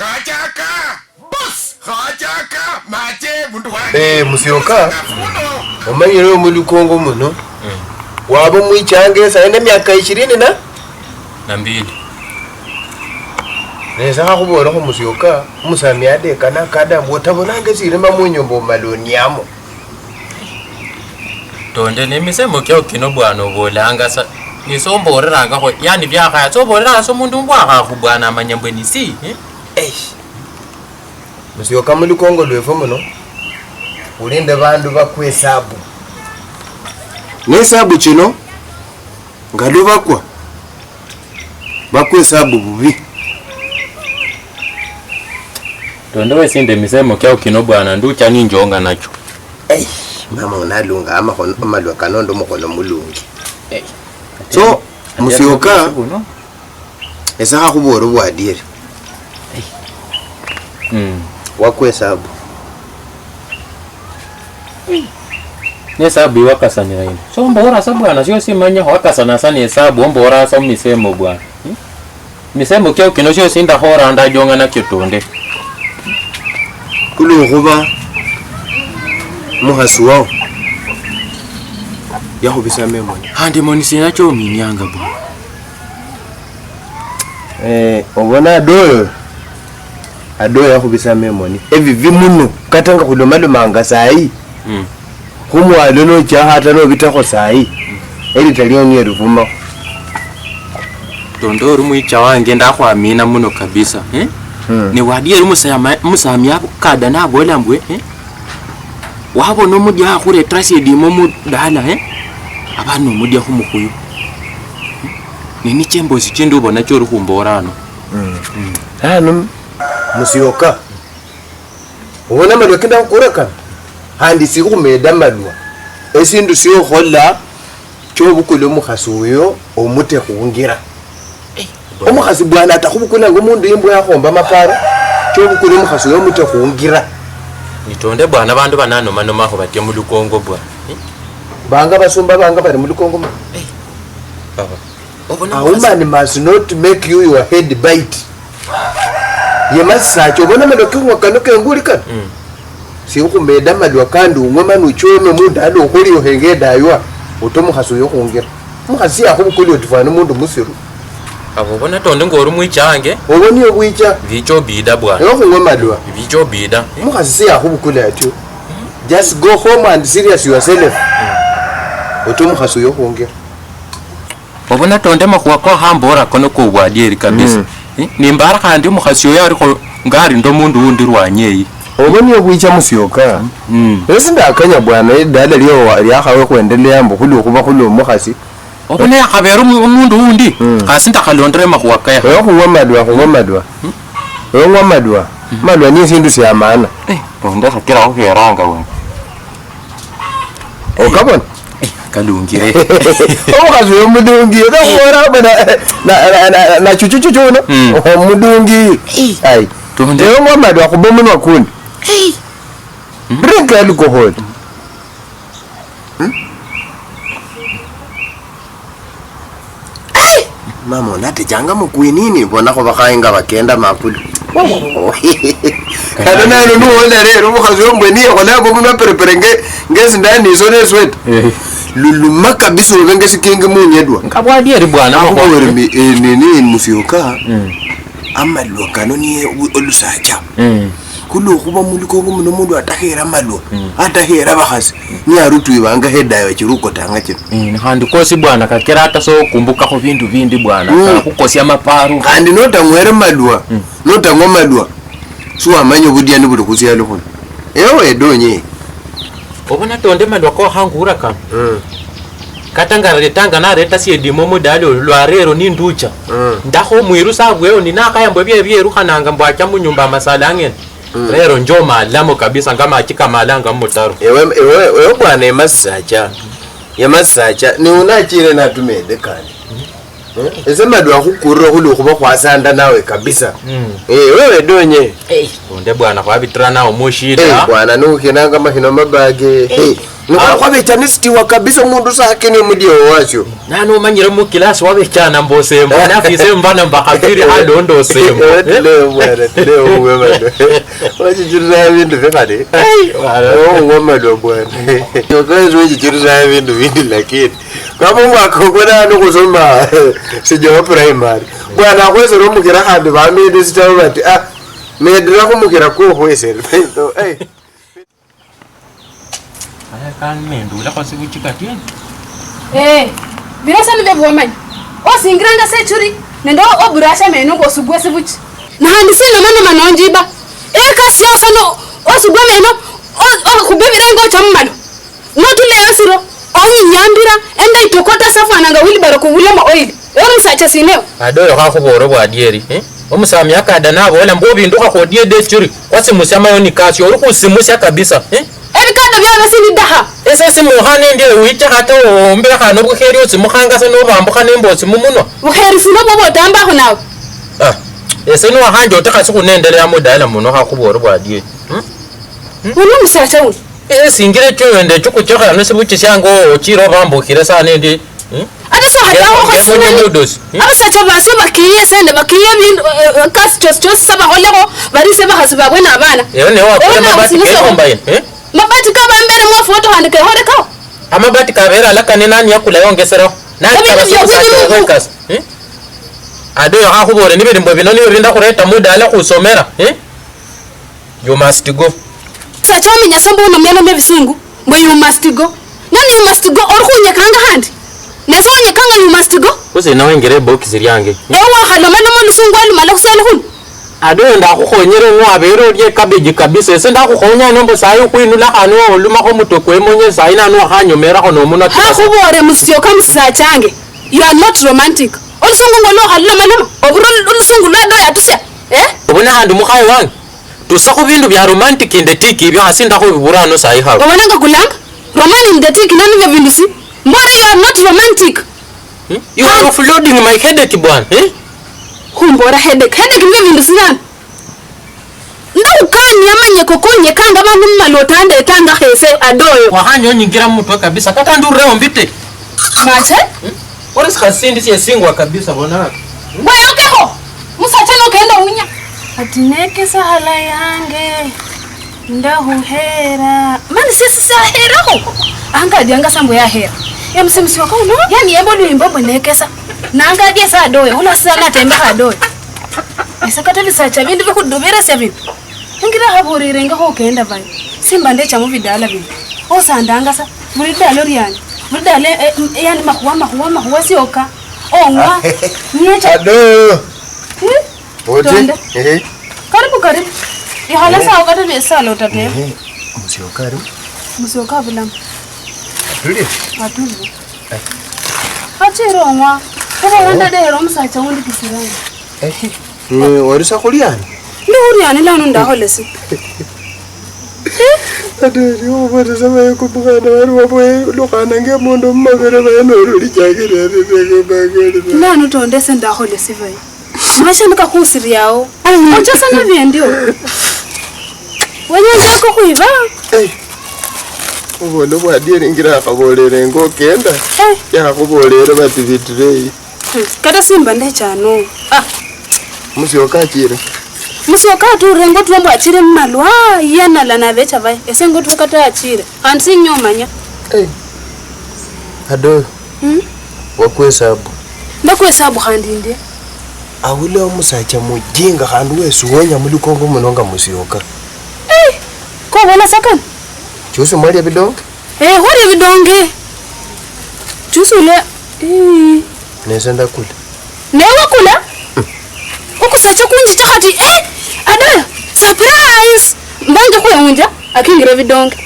Kachaka boss kachaka mate muntu wange Musyoka omanyiro mulukongo muno wabo mwichange saine myaka 20 na 2 neza hakubora ko Musyoka musami ade kana kada mbotabonange sirima munyombo maloniamo tonde nemisemo kyo kino bwana obolanga sa nisomboreranga ko yani byakaya soborera so muntu mbwaka kubwana amanyambwe nisi Musyoka mulukongo lwefo muno ulinde bandu bakwesabu nesabu kino ngalo bakwa bakwesabu bubi tonde wesinde misemo kyo kino bwana nducha ninjonga nacho mama unalunga amahono amalwa kanondo mukono mulungi so Musyoka esa kuboro bwadire wakwesabu nesabu wakasanira ino so mbora sabu ana sio simanya wakasana sana hesabu mbora sa misemo bwana misemo kyo kino sio sinda hora ndajonga na kitonde kuluhuba muhasi wao yahubisa memoni handi monisi nacho minyanga bwana obona ado yahubisa memoni evi vimuno katanga kulomalo manga sai kumwalo no jahata no bitako sai eri taliyo ni ruvuma tondoro muicha wange ndakwamina muno kabisa ni wadiye musami yabo kada na bolambwe wabo no mudya akure trasi edimo mudala abantu mudya kumukuyo nini chembo sichendo bona cyo rukumborano hano Musyoka ubona malwa kinda kureka handi sikumeda malwa esindu siyo hola cyo bukule mukhasuyo omute kungira omukhasi bwana atakubukula ngomundu yimbo yakhomba mapara cyo bukule mukhasuyo omute kungira nitonde bwana bandu banano mano maho batye mulukongo bwana banga basumba banga bari mulukongo baba a woman must not make you your head bite yemasacho bona medokinwa kanoke ngulika si ukumeda malwa kandu ngoma nuchome mundu alo kholi ohengeda ywa utomu khaso yo khongera mukhasi akhubukuli otifana mundu musiru abo bona tonde ngori mwicange oboni obwicha bicho bida bwana yo khongwa malwa bicho bida mukhasi akhubukuli atyo just go home and serious yourself utomu khaso yo khongera obona tonde makuwa ko hambora kono ko bwadieri kabisa nimbara kandi mukhasi yo ariko ngari ndo mundu undi rwanyeyi oboni obwicha Musyoka esinda akanya bwana idala liyo lyakhawe kwendelea mbo khulu kuba khulu mukhasi obona yakhabera umundu undi kasinda khalondere makuwa kaya yo khungwa malwa ni sindu siyamana tonde sakira okheranga we okabona kalungire omukhasi omudungi ekhora bana na chuchuchu chuno omudungi ai tonde yo malwa kubomunwa kundi drink alcohol mama nate janga mukwinini bona ko bakhayenga bakenda mapulu kada nalo nuwona lero mukhazi ombweni khola bomunwa pereperenge ngezi ndani isone sweat luluma kabisa ubenge sikenge munyedwa nkabwadi eri bwana ko werimi nini Musyoka amalwa kanoni olusacha kulo kuba mulukongo muno mundu atahera malwa atahera bakhasi nyarutu ibanga hedayo chiruko tanga kino handi kosi bwana kakera ata so kumbuka ko bindu bindi bwana kukosia maparu kandi nota mwere malwa nota ngwa malwa suwa manyo budia ni bulu kusia lokho ewe donye obona tonde malwa ko hangura kan katangara letanga na reta si edimo modalo lwarero ni nducha ndaho mwiru sabwe ni nakayambo bye rukananga mbwacha mu nyumba masala ngene rero njoma alamo kabisa ngama achika malanga mutaro ewe bwana emasacha ni unachire natumede kandi ese madwa kukurura kule kuba kwasanda nawe kabisa. Wewe donye. Onde bwana kwa bitrana omushida. Bwana nukinanga mahino mabage. Nuko kwa betanesti wa kabisa mundu sake ni mudio wasyo. Nano manyire mu class wa becyana mbose mbona afise mbana mbakafiri hadondo sembo. Leo bwana, leo wewe. Wajijirira bintu vekade. Oh ngoma lo bwana. Yokazi wajijirira bintu bindi lakini. Kama mwakokona no kusoma sijo primary. Bwana kwese ro mukira handi ba mede sitawo bati medira ko mukira ko kwese. Aya kan mendula kwa siku chikatini. Birasa ni bebo manyi. Osingranga sechuri nendo oburasha meno ko sugwe sibuchi. Na handi sino mano manonjiba. Kasi ofano osugwe meno o kubebirengo chammano. Notule yasiro nyambira enda itokota safana nga wilibaro kuvulama oil. Ori sacha sineo. Adoyo ka kuboro bwa dieri, Omusami akada nabo wala mbobi ndoka ko die desturi. Kwasi musama yoni kasi ori kusimusya kabisa, Ebikada byona sinidaha. Ese simuhane ndiye wicha hata ombera kano bukheri osimukhanga se no bambuka nembosi mumuno. Bukheri sino bobo tamba ho nawe. Ese no hanje otaka sikunendelea mudala muno ha kuboro bwa die. Uno musacha uno. Singire cyo wende cyo kuchoka no sibuchi cyango ochiro bambukire sana ndi. Ati so hata ho khosine. Abasacha basi bakiye sende bakiye bintu kasi chos saba holego bari se bahasiba bwena abana. Ne wa kula mabati kayombaye, Mabati ka bambere mo foto handike hore ka. Amabati kabera alaka ne nani yakula yongesero. Nani kabasa. Adoyo ha kubore nibe ndimbo bino nibe binda kureta mudala kusomera, You must go. Sacha minya sambo no meno mebisungu. Mbo you must go. Nani you must go orunya kanga handi. Nesonya kanga you must go. Kuse nawe ngere box ziryange. Ewa halo mano mo lusungu ali mala kusala hun. Adoyo ndakukhonyere ngwabero lye cabbage kabisa ese ndakukhonya nombo sayo kwinula hano oluma ko mutokwe monye sayina no hanyomera ko nomuno Ha kubore musyo kamsa change. You are not romantic. Olusungu ngolo halo mano. Oburo olusungu lado yatusya. Ubona handi mukhaye wange. Tusako bintu bya romantic indetiki ibyo hasinda ko biburano sayi hawo. Obonanga kulanga? Romantic indetiki nani bya bintu si? Mbona you are not romantic? You are offloading my headache bwana, Kumbora headache bya bintu si nani? Ndukani yamanye kokonye kanga bantu malotande tanga hese adoyo. Wahanyo nyingira mutwe kabisa kaka ndure ombite. Mache? Ora sikasindi singwa kabisa bona. Wewe ukeho. Musacha no kenda unya. Atineke sahala yange. Ndahuhera. Mani sisi sahera ho. Anga dianga sambo ya hera. Ya msemisi wako no? Yani yembo ni mbombo nekesa. Nanga dia sa doyo. Hula sana tembe ha doyo. Isakata bisacha bindu bikudubera se bintu. Ngira habore nga ho kenda vai. Simba ndecha mu vidala bintu. Osandanga sa. Muri dalo riani. Muri dale yani mahuwa sioka. Onwa. Niecha. Adoyo. Oje. Karibu. Ihala sawa kata besa lo tate. Musyoka bulam. Atuli. Achiro onwa. Kuba nda de ro musacha wundi kisirani. Warisa kuliani. Nduriani lanu ndaholesi. Adari ubara sama yako bugana wari waboye lokana ngemondo mmagere bayano ruri cyagere rego bagere. Lanu tondese ndaholesi vai. Masha ndikakusiri yao. Ocha sana viendio. Wenye njako kuiva. Ubona bwadiye ngira akabolere ngo kenda. Ya kubolere bati vitrei. Kata simba ndechano. Musyoka chire. Musyoka tu rengo tu mba achire mmalwa yana lana vecha vai. Esengo tu kata achire. Ansi nyomanya. Ado. Wakwesabu. Ndakwesabu handinde. Awule omusacha mujinga handu wesuwonya muri Kongo munonga musyoka. Ko wala sakan. Chusu mwali bidonge? Hori bidonge. Chusu le. Neza ndakula. Newa kula? Ukusacha kunji chakati ada surprise. Mbanje kuyenja akingira bidonge.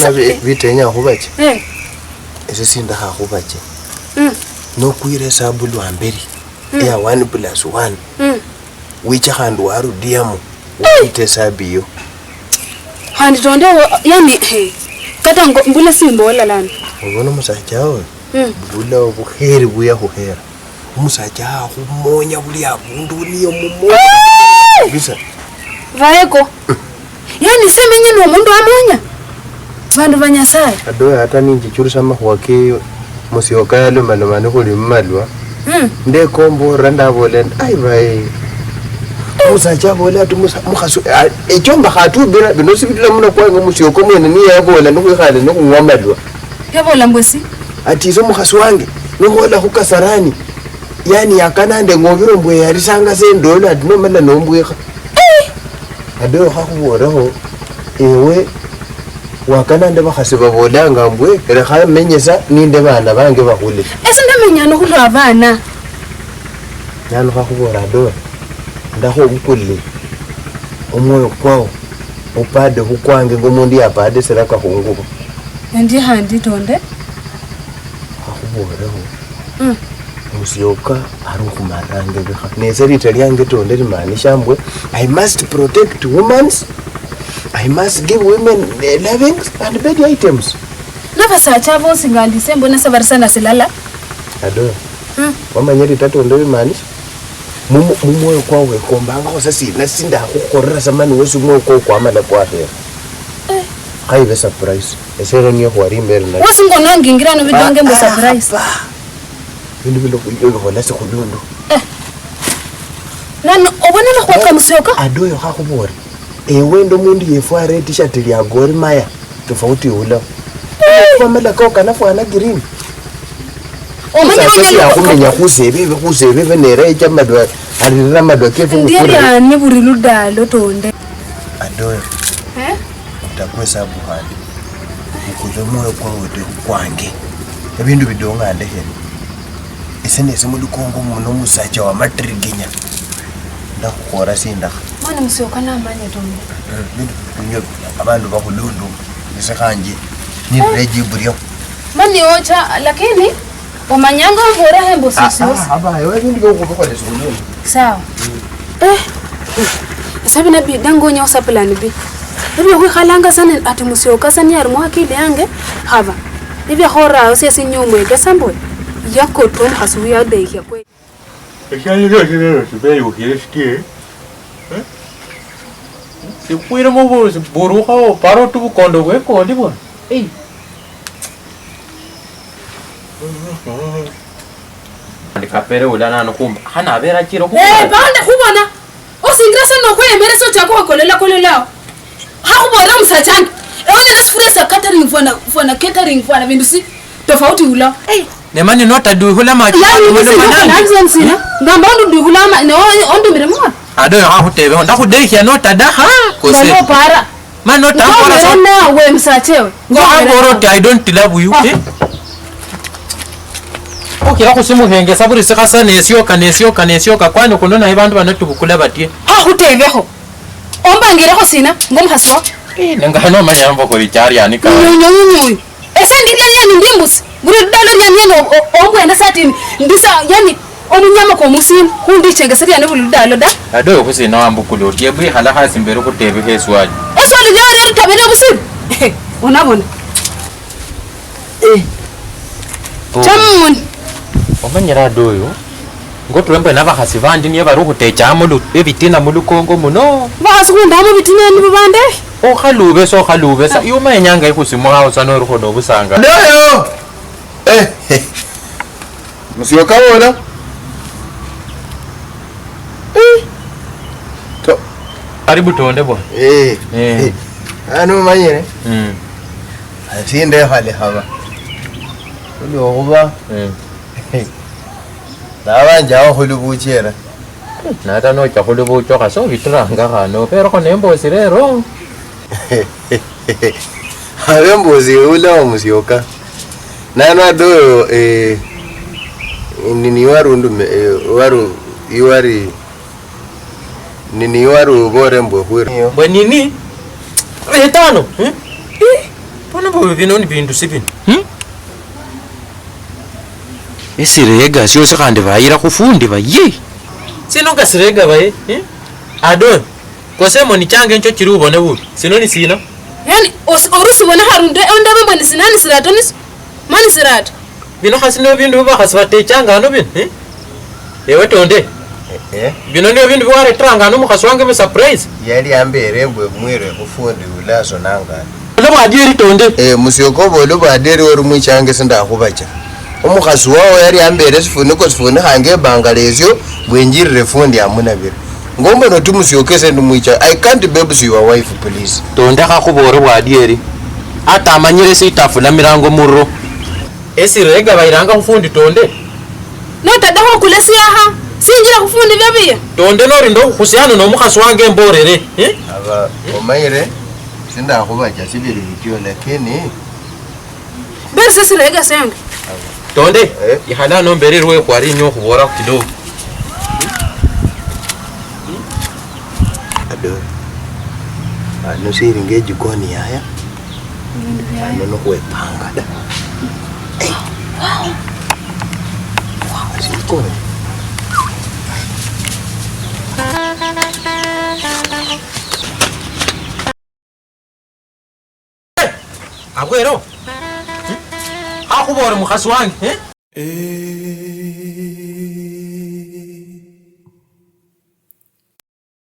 Hani vitenya hubache. Ese sinda ha hubache. No kuire sabu lwamberi. Ya 1+1. Wicha handu waru diamu. Wite sabiyo. Handi tonde yani kata mbula simbo wala lana. Ubona musacha we. Bula obuheri buya huhera. Musacha humonya buli abundu niyo mumonya kabisa. Vaeko. Yani semenye no mundu amonya. Vandu vanyasai. Adoya hata ninjichurisa mahwake Musyoka yalo manomano kuli mmalwa. Nde kombo randa bolen ai vai. Musacha bola tu mukhaso echomba khatu bira binosibitila muno kwa Musyoka mwene ni yabola nokukhale nokungwamalwa. Yabola mbwesi. Ati zo mukhaso wange nohola khukasarani. Yani yakanande ngobiro mbwe yarisanga sendola dinomala nombwekha. Adoyo khakuboraho ewe wakanande bakhasi babolanga mbwe rekha menyesa ninde bana bange bakhule. Ese ndamenya no khulwa abana. Nano khakubora adoyo ndakho ukulle omwoyo kwawo upade hukwange ngomundi yapade seraka khungubo. Ndi handi tonde. Khakuboraho. Musyoka arukumarange bekha neserita lyange tonde limaanisha mbwe I must protect women. I must give women loving and bed items. Nabasacha bose ngandise mbona sabarisana silala. Adoyo. Wamanyeri tatonde limaanisha mumoyo kwawe kombanga khosasina sinda khukhorera samani wesi moyo kwa kwamala kwa hera. Khaibe surprise. Esero niyo khwari mbere na. Wasingona ngingira no bidonge mbo surprise. Bindu bilo khola se khulundo. Nano obona na khwaka Musyoka? Adoyo khakubora. Ewe ndo mundu yefware t-shirt ya Gor Mahia tofauti ula. Kwamala kwa kana fwana green. Sasa kumenya khusebe nere chamadwa alira madwa kefu kukura. Ndiye ni buriluda lotonde. Adoyo. Utakwesa buhandi. Ukuze moyo kwa wote kwange. Ebindu bidonga ndehe. Isene semulu kongo muno Musacha wa matriginya. Ndakhora sinda. Mwana Musyoka namanye tonde. Bindu abantu bakulundu nisekhanje ni reji buryo. Mani ocha lakini wamanyanga ngora hembo sisi. Aba wewe bindu bokukhola sikulundu. Sawa. Sabi na bi dangonya usapelani bi. Ibi khikhalanga sana ati Musyoka sana yari mwakile yange haba. Ibi khora usesi nyumwe gasambwe. Yako tom hasuya dekia kwe. Eshani leo sibe ukirishkie. Sikwira mo boruha paro tu kondo we kondi bo. Ndikapere ulana nokumba hana abera chiro ku. Banda kubona. Osingrasa no kwemere so chako kolela. Hakubona Musachana. Eone nasifuresa catering fwana catering fwana bindu si tofauti ula. Nemani nota duhula machi. Sina. Ngamba ndu duhula ma ne ondu mire mwa. Adoyo hakutebe ndakudehia nota da ha kose. Ngalo para. Man nota para so. Na we Musachewe. Ngoro I don't love you. Okay akusimu henge saburi sikasa nesioka kwani kunona abantu banatubukula batie. Hakutebeho. Ombangireho sina ngomhaswa. Nenga hano manyambo ko bichari yani ka. Nyonyonyoy. Ese ndilele ndimbusi. Buri dalo nyanyeno obwenda satini. Ndisa yani omunyama ko musimu hundi chengeseri yani buri dalo da. Adoyo kusina wambukulu. Yebwi hala hasi mbere ko tebe heswaji. Eswali jari tabele musimu. Unabona. Chamun. Omanyira adoyo. Ngotwembe nabahasi bandi niye baruhu techamulu ebitina mulu Kongo muno. Basukunda mu bitina ni bande. Khalube sa yuma enyanga ikusimu hawo sanoro khodo busanga. Adoyo. Musyoka wona. To Karibu tonde bo. Ano manyere. Asinde hali haba. Ulo kuba. Nabanja okhulubuchera. Nata no chakhulubucho kaso bitranga khano pero konembo sirero. Habembozi ula Musyoka. Nano adoyo nini waru iwari nini waru borembo hwiri. Bwe nini? Etano. Pona bo binoni bindu sibini. Esirega sio sekande bayira kufundi baye. Sino kasirega baye. Ado. Kosemo ni change ncho kiri ubone bubi. Sino ni sina. Yani orusi bona harunde onda bembo ni sinani siratonis. Mani sirat. Bino khasino bindu ba khaswate changa no bin. ewe tonde bino ndio bintu bwaretranga n'omukhasi wange be surprise yali ambere mbwe mwire kufundi ulaso nanga lo badieri tonde musiyoko bolo baderi ori mwichange sindakhubacha omukhasi wawo yali ambere sifuniko hange bangalesyo bwenjirire fundi amunabire ngombe noti musiyoko sendi mwicha I can't babes your wife please tonde khakhubore bwadieri ata amanyire sitafula mirango murro esirega bayiranga kufundi tonde no tadako kulesi aha sinjira kufundi byabiya tonde nori ndo khusiano n'omukhasi wange mborere aba omayire sindakhubacha sibiri bityo lakini berse sirega senge tonde ihala nombererwe kwari nyo khubora kidogo ado ano siringe jikoni yaya ano nokwepanga da sikoni agwero hakhubora mukhasi wange